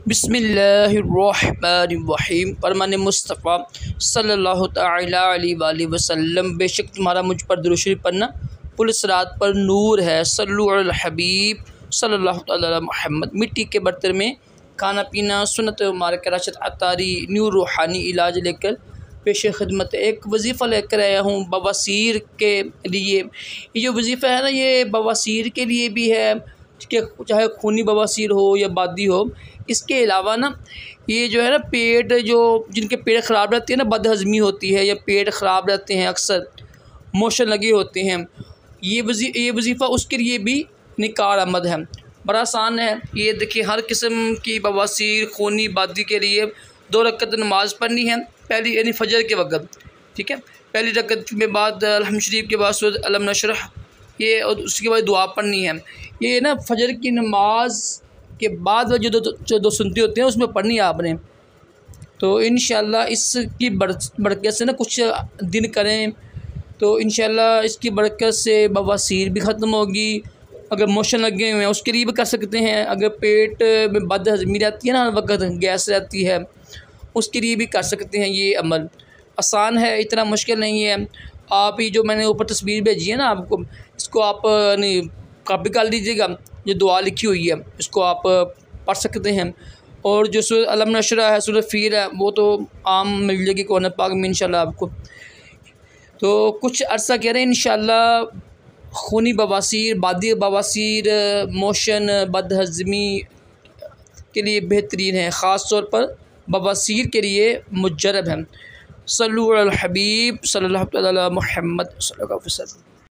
बिस्मिल्लाहिर्रहमानिर्रहीम। फरमान मुस्तफ़ा सल्लल्लाहु तआला अलैहि वसल्लम, बेशक तुम्हारा मुझ पर दुरूद शरीफ पढ़ना पुल सिरात पर नूर है। सल्लु अलल हबीब सल्लल्लाहु तआला अला मुहम्मद। मिट्टी के बर्तन में खाना पीना सुन्नत मुबारक। राशिद अत्तारी न्यू रूहानी इलाज लेकर पेश खिदमत एक वजीफ़ा लेकर आया हूँ बवासीर के लिए। ये जो वजीफ़ा है ना, ये बवासीर के लिए भी है कि चाहे खूनी बवासीर हो या बादी हो। इसके अलावा ना ये जो है ना, पेट जो जिनके पेट ख़राब रहती है ना, बदहज़मी होती है या पेट ख़राब रहते हैं, अक्सर मोशन लगे होते हैं, ये वजीफ़ा उसके लिए भी कारआमद है। बड़ा आसान है। ये देखिए, हर किस्म की बवासीर खूनी बादी के लिए 2 रकअत नमाज़ पढ़नी है। पहली यानी फ़जर के वक़्त, ठीक है। पहली रकअत में बाद अल्हम्द शरीफ के बाद सूरत अलम नशरह, ये और उसके बाद दुआ पढ़नी है। ये ना फ़जर की नमाज के बाद जो दो सुनती होती हैं उसमें पढ़नी है आपने। तो इंशाअल्लाह इसकी बरकत से ना कुछ दिन करें तो इंशाअल्लाह इसकी बरकत से बवासीर भी ख़त्म होगी। अगर मोशन लगे हुए हैं उसके लिए भी कर सकते हैं। अगर पेट में बदहज़मी रहती है ना, हर वक्त गैस रहती है, उसके लिए भी कर सकते हैं। ये अमल आसान है, इतना मुश्किल नहीं है। आप ये जो मैंने ऊपर तस्वीर भेजी है ना आपको, इसको आप नहीं कॉपी कर लीजिएगा। जो दुआ लिखी हुई है इसको आप पढ़ सकते हैं। और जो सूरत अलम नशरह है, सूरत फील है, वो तो आम मिल जाएगी कुरान पाक में इंशाल्लाह आपको। तो कुछ अर्सा कह रहे हैं इंशाल्लाह खूनी बवासीर, बादी बवासीर, मोशन, बदहज़मी के लिए बेहतरीन है। ख़ास तौर पर बवासीर के लिए मुजरब है। सल्लु अलल हबीब सल्लल्लाहु अलैहि मुहम्मद सल्लल्लाहु अलैहि वसल्लम।